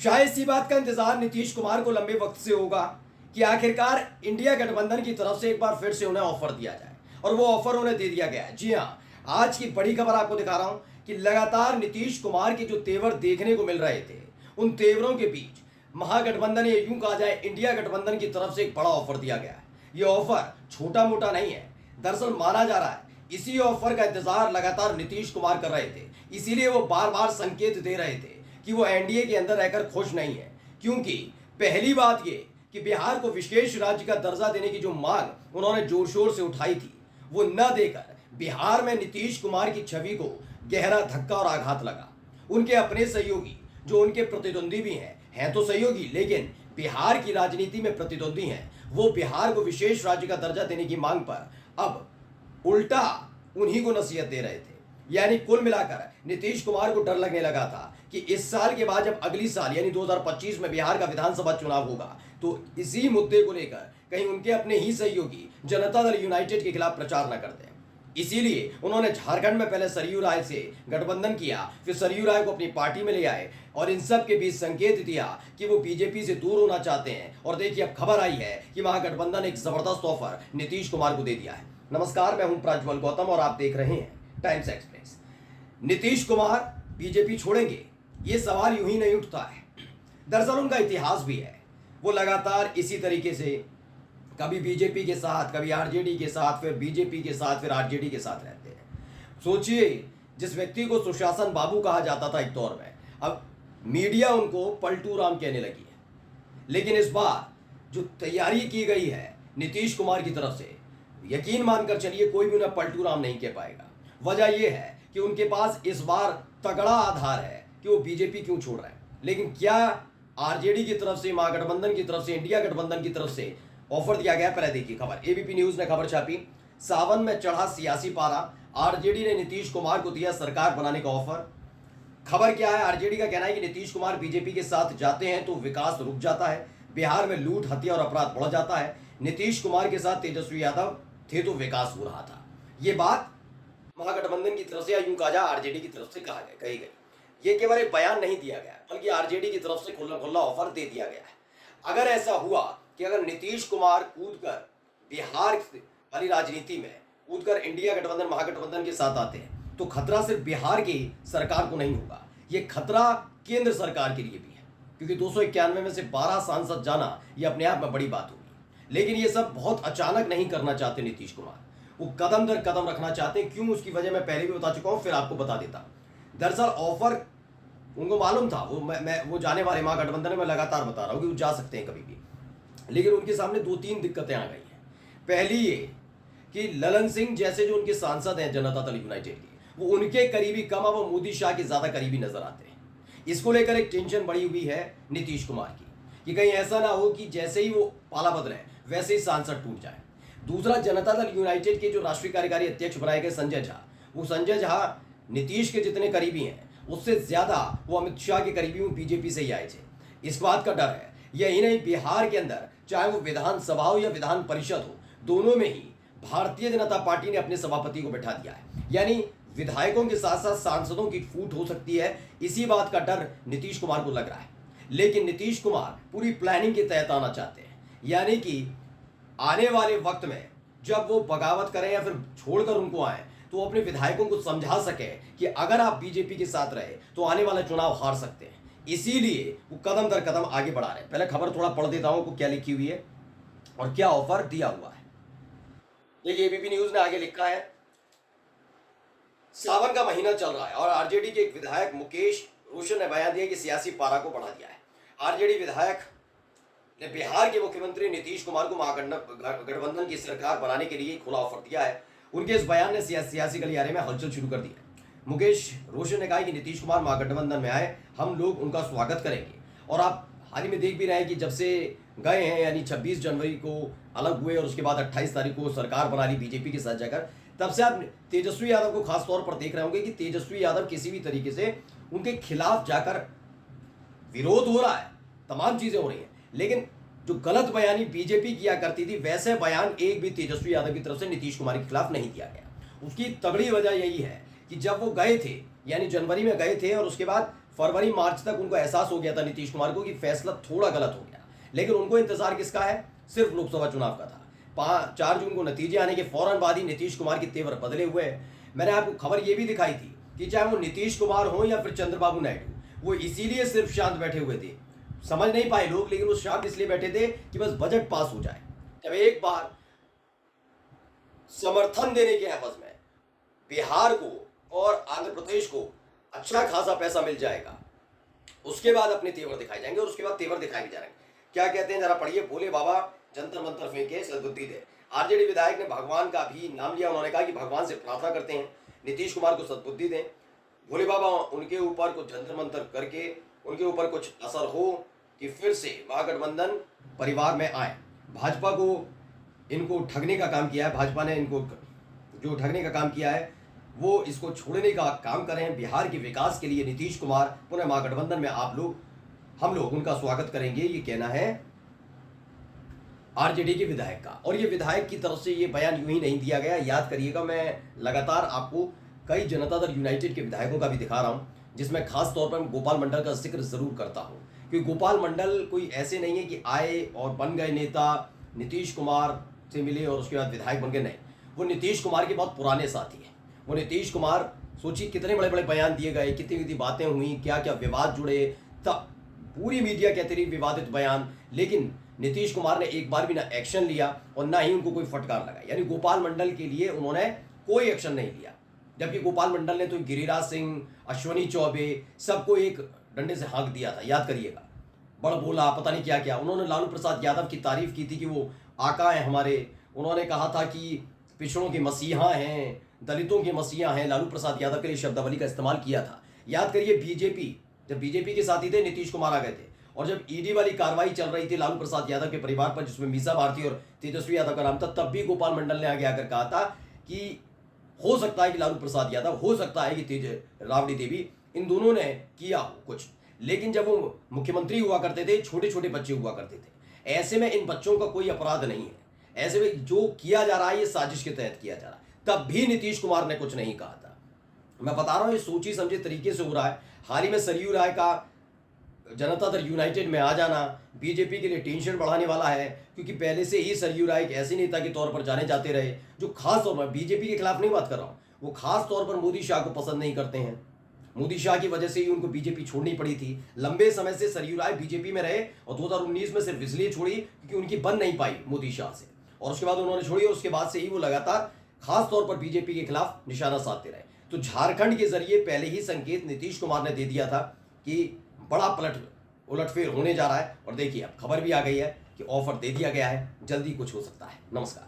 शायद इसी बात का इंतजार नीतीश कुमार को लंबे वक्त से होगा कि आखिरकार इंडिया गठबंधन की तरफ से एक बार फिर से उन्हें ऑफर दिया जाए, और वो ऑफर उन्हें दे दिया गया है। जी हाँ, आज की बड़ी खबर आपको दिखा रहा हूं कि लगातार नीतीश कुमार के जो तेवर देखने को मिल रहे थे, उन तेवरों के बीच महागठबंधन या यूं कहा जाए इंडिया गठबंधन की तरफ से एक बड़ा ऑफर दिया गया है। ये ऑफर छोटा मोटा नहीं है, दरअसल माना जा रहा है इसी ऑफर का इंतजार लगातार नीतीश कुमार कर रहे थे। इसीलिए वो बार बार संकेत दे रहे थे कि वो एनडीए के अंदर रहकर खुश नहीं है, क्योंकि पहली बात ये कि बिहार को विशेष राज्य का दर्जा देने की जो मांग उन्होंने जोर शोर से उठाई थी, वो न देकर बिहार में नीतीश कुमार की छवि को गहरा धक्का और आघात लगा। उनके अपने सहयोगी जो उनके प्रतिद्वंदी भी हैं तो सहयोगी, लेकिन बिहार की राजनीति में प्रतिद्वंदी हैं, वो बिहार को विशेष राज्य का दर्जा देने की मांग पर अब उल्टा उन्हीं को नसीहत दे रहे थे। यानी कुल मिलाकर नीतीश कुमार को डर लगने लगा था कि इस साल के बाद जब अगली साल यानी 2025 में बिहार का विधानसभा चुनाव होगा, तो इसी मुद्दे को लेकर कहीं उनके अपने ही सहयोगी जनता दल यूनाइटेड के खिलाफ प्रचार न कर दें। इसीलिए उन्होंने झारखंड में पहले सरयू राय से गठबंधन किया, फिर सरयू राय को अपनी पार्टी में ले आए और इन सब के बीच संकेत दिया कि वो बीजेपी से दूर होना चाहते हैं। और देखिए, अब खबर आई है कि महागठबंधन एक जबरदस्त ऑफर नीतीश कुमार को दे दिया है। नमस्कार, मैं हूं प्रज्वल गौतम और आप देख रहे हैं times express. Nitish Kumar BJP छोड़ेंगे, ये सवाल यूं ही नहीं उठता है। दरअसल उनका इतिहास भी है, वो लगातार इसी तरीके से कभी बीजेपी के साथ, कभी आरजेडी के साथ, फिर बीजेपी के साथ, फिर आरजेडी के साथ रहते हैं। सोचिए, जिस व्यक्ति को सुशासन बाबू कहा जाता था एक दौर में, अब मीडिया उनको पलटू राम कहने लगी है। लेकिन इस बार जो तैयारी की गई है नीतीश कुमार की तरफ से, यकीन मानकर चलिए कोई भी उन्हें पलटू राम नहीं कह पाएगा। वजह यह है कि उनके पास इस बार तगड़ा आधार है कि वो बीजेपी क्यों छोड़ रहे हैं। लेकिन क्या आरजेडी की तरफ से, महागठबंधन की तरफ से, इंडिया गठबंधन की तरफ से ऑफर दिया गया? पहले देखिए खबर। एबीपी न्यूज ने खबर छापी, सावन में चढ़ा सियासी पारा, आरजेडी ने नीतीश कुमार को दिया सरकार बनाने का ऑफर। खबर क्या है? आरजेडी का कहना है कि नीतीश कुमार बीजेपी के साथ जाते हैं तो विकास रुक जाता है, बिहार में लूट, हत्या और अपराध बढ़ जाता है। नीतीश कुमार के साथ तेजस्वी यादव थे तो विकास हो रहा था। ये बात महागठबंधन की तरफ से या यूं कहा जाए आरजेडी की तरफ से कही गई। ये केवल एक बयान नहीं दिया गया, बल्कि आरजेडी की तरफ से खुला खुला ऑफर दे दिया गया है। अगर ऐसा हुआ कि अगर नीतीश कुमार कूदकर बिहार वाली राजनीति में कूदकर इंडिया गठबंधन, महागठबंधन के साथ आते हैं, तो खतरा सिर्फ बिहार की सरकार को नहीं होगा, ये खतरा केंद्र सरकार के लिए भी है, क्योंकि 291 में से 12 सांसद जाना ये अपने आप में बड़ी बात होगी। लेकिन ये सब बहुत अचानक नहीं करना चाहते नीतीश कुमार, वो कदम दर कदम रखना चाहते हैं। क्यों, उसकी वजह मैं पहले भी बता चुका हूं, फिर आपको बता देता। दरअसल ऑफर उनको मालूम था, वो जाने वाले महागठबंधन में लगातार बता रहा हूं कि वो जा सकते हैं कभी भी, लेकिन उनके सामने 2-3 दिक्कतें आ गई हैं। पहली ये कि ललन सिंह जैसे जो उनके सांसद हैं जनता दल यूनाइटेड के, वो उनके करीबी कम, अब वो मोदी शाह के ज्यादा करीबी नजर आते हैं। इसको लेकर एक टेंशन बढ़ी हुई है नीतीश कुमार की कि कहीं ऐसा ना हो कि जैसे ही वो पाला बदले वैसे ही सांसद टूट जाए। दूसरा, जनता दल यूनाइटेड के जो राष्ट्रीय कार्यकारी अध्यक्ष बनाए गए संजय झा, वो संजय झा नीतीश के जितने करीबी हैं उससे ज्यादा वो अमित शाह के करीबी बीजेपी से ही आए थे। इस बात का डर है। यही नहीं, बिहार के अंदर चाहे वो विधानसभा हो या विधान परिषद हो, दोनों में ही भारतीय जनता पार्टी ने अपने सभापति को बैठा दिया है। यानी विधायकों के साथ साथ सांसदों की फूट हो सकती है। इसी बात का डर नीतीश कुमार को लग रहा है। लेकिन नीतीश कुमार पूरी प्लानिंग के तहत आना चाहते हैं, यानी कि आने वाले वक्त में जब वो बगावत करें या फिर छोड़कर उनको आए, तो वो अपने विधायकों को समझा सके कि अगर आप बीजेपी के साथ रहे तो आने वाला चुनाव हार सकते हैं। इसीलिए वो कदम दर कदम आगे बढ़ा रहे हैं। पहले खबर थोड़ा पढ़ देता हूं को क्या लिखी हुई है और क्या ऑफर दिया हुआ है। देखिए, एबीपी न्यूज ने आगे लिखा है, सावन का महीना चल रहा है और आरजेडी के एक विधायक मुकेश रोशन ने बयान दिया कि सियासी पारा को बढ़ा दिया है। आरजेडी विधायक ने बिहार के मुख्यमंत्री नीतीश कुमार को महागठबंधन की सरकार बनाने के लिए खुला ऑफर दिया है। उनके इस बयान ने सियासी गलियारे में हलचल शुरू कर दी है। मुकेश रोशन ने कहा कि नीतीश कुमार महागठबंधन में आए, हम लोग उनका स्वागत करेंगे। और आप हाल ही में देख भी रहे हैं कि जब से गए हैं, यानी 26 जनवरी को अलग हुए और उसके बाद 28 तारीख को सरकार बना ली बीजेपी के साथ जाकर, तब से आप तेजस्वी यादव को खास तौर पर देख रहे होंगे कि तेजस्वी यादव किसी भी तरीके से उनके खिलाफ जाकर विरोध हो रहा है, तमाम चीजें हो रही हैं। लेकिन जो गलत बयानी बीजेपी किया करती थी, वैसे बयान एक भी तेजस्वी यादव की तरफ से नीतीश कुमार के खिलाफ नहीं दिया गया। उसकी तगड़ी वजह यही है कि जब वो गए थे, यानी जनवरी में गए थे और उसके बाद फरवरी मार्च तक उनको एहसास हो गया था नीतीश कुमार को कि फैसला थोड़ा गलत हो गया, लेकिन उनको इंतजार किसका है? सिर्फ लोकसभा चुनाव का था। 4 जून को नतीजे आने के फौरन बाद ही नीतीश कुमार के तेवर बदले हुए हैं। मैंने आपको खबर यह भी दिखाई थी कि चाहे वो नीतीश कुमार हो या फिर चंद्रबाबू नायडू, वो इसीलिए सिर्फ शांत बैठे हुए थे, समझ नहीं पाए लोग, लेकिन वो शांत इसलिए बैठे थे कि बस बजट पास हो जाए। जब एक बार समर्थन देने के एवज में बिहार को और आंध्र प्रदेश को अच्छा खासा पैसा मिल जाएगा, उसके बाद अपने तेवर दिखाए जाएंगे, और उसके बाद तेवर दिखाए भी जाएंगे। क्या कहते हैं जरा पढ़िए। भोले बाबा जंतर मंतर फेंके सद्बुद्धि दे। आरजेडी विधायक ने भगवान का भी नाम लिया। उन्होंने कहा कि भगवान से प्रार्थना करते हैं नीतीश कुमार को सद्बुद्धि दें, भोले बाबा उनके ऊपर कुछ जंतर मंतर करके उनके ऊपर कुछ असर हो कि फिर से महागठबंधन परिवार में आए। भाजपा को इनको ठगने का काम किया है, भाजपा ने इनको जो ठगने का काम किया है वो इसको छोड़ने का काम करें। बिहार के विकास के लिए नीतीश कुमार पुनः महागठबंधन में हम लोग उनका स्वागत करेंगे, ये कहना है आरजेडी के विधायक का। और ये विधायक की तरफ से ये बयान यूं ही नहीं दिया गया, याद करिएगा। मैं लगातार आपको कई जनता दल यूनाइटेड के विधायकों का भी दिखा रहा हूं, जिसमें खास तौर पर गोपाल मंडल का जिक्र जरूर करता हूं, क्योंकि गोपाल मंडल कोई ऐसे नहीं है कि आए और बन गए नेता, नीतीश कुमार से मिले और उसके बाद विधायक बन गए। नहीं, वो नीतीश कुमार के बहुत पुराने साथी हैं। वो नीतीश कुमार, सोचिए कितने बड़े बड़े बयान दिए गए, कितनी कितनी बातें हुई, क्या क्या विवाद जुड़े, तब पूरी मीडिया कहती रही विवादित बयान, लेकिन नीतीश कुमार ने एक बार भी ना एक्शन लिया और ना ही उनको कोई फटकार लगा। यानी गोपाल मंडल के लिए उन्होंने कोई एक्शन नहीं लिया, जबकि गोपाल मंडल ने तो गिरिराज सिंह, अश्विनी चौबे सबको एक डंडे से हाँक दिया था, याद करिएगा। बड़ बोला, पता नहीं क्या क्या। उन्होंने लालू प्रसाद यादव की तारीफ की थी कि वो आका है हमारे। उन्होंने कहा था कि पिछड़ों के मसीहा हैं, दलितों के मसीहा हैं। लालू प्रसाद यादव के लिए शब्दावली का इस्तेमाल किया था। याद करिए बीजेपी, जब बीजेपी के साथी थे नीतीश कुमार आ गए थे, और जब ईडी वाली कार्रवाई चल रही थी लालू प्रसाद यादव के परिवार पर, जिसमें मीसा भारती और तेजस्वी यादव का नाम था, तब भी गोपाल मंडल ने आगे आकर कहा था कि हो सकता है कि लालू प्रसाद यादव, हो सकता है कि राबड़ी देवी, इन दोनों ने किया हो कुछ। लेकिन जब वो मुख्यमंत्री हुआ करते थे, छोटे छोटे बच्चे हुआ करते थे। ऐसे में इन बच्चों का कोई अपराध नहीं है। ऐसे में जो किया जा रहा है ये साजिश के तहत किया जा रहा है। तब भी नीतीश कुमार ने कुछ नहीं कहा था। मैं बता रहा हूं, ये सोची समझे तरीके से हो रहा है। हाल ही में सरयू राय का जनता दल यूनाइटेड में आ जाना बीजेपी के लिए टेंशन बढ़ाने वाला है, क्योंकि पहले से ही सरयू राय एक ऐसे नेता के तौर पर जाने जाते रहे जो खास तौर पर, बीजेपी के खिलाफ नहीं बात कर रहा हूं, वो खास तौर पर मोदी शाह को पसंद नहीं करते हैं। मोदी शाह की वजह से ही उनको बीजेपी छोड़नी पड़ी थी। लंबे समय से सरयू राय बीजेपी में रहे और 2019 में सिर्फ इसलिए छोड़ी क्योंकि उनकी बन नहीं पाई मोदी शाह से, और उसके बाद उन्होंने छोड़ी, और उसके बाद से ही वो लगातार खास तौर पर बीजेपी के खिलाफ निशाना साधते रहे। तो झारखंड के जरिए पहले ही संकेत नीतीश कुमार ने दे दिया था कि बड़ा उलटफेर होने जा रहा है, और देखिए अब खबर भी आ गई है कि ऑफर दे दिया गया है, जल्दी कुछ हो सकता है। नमस्कार।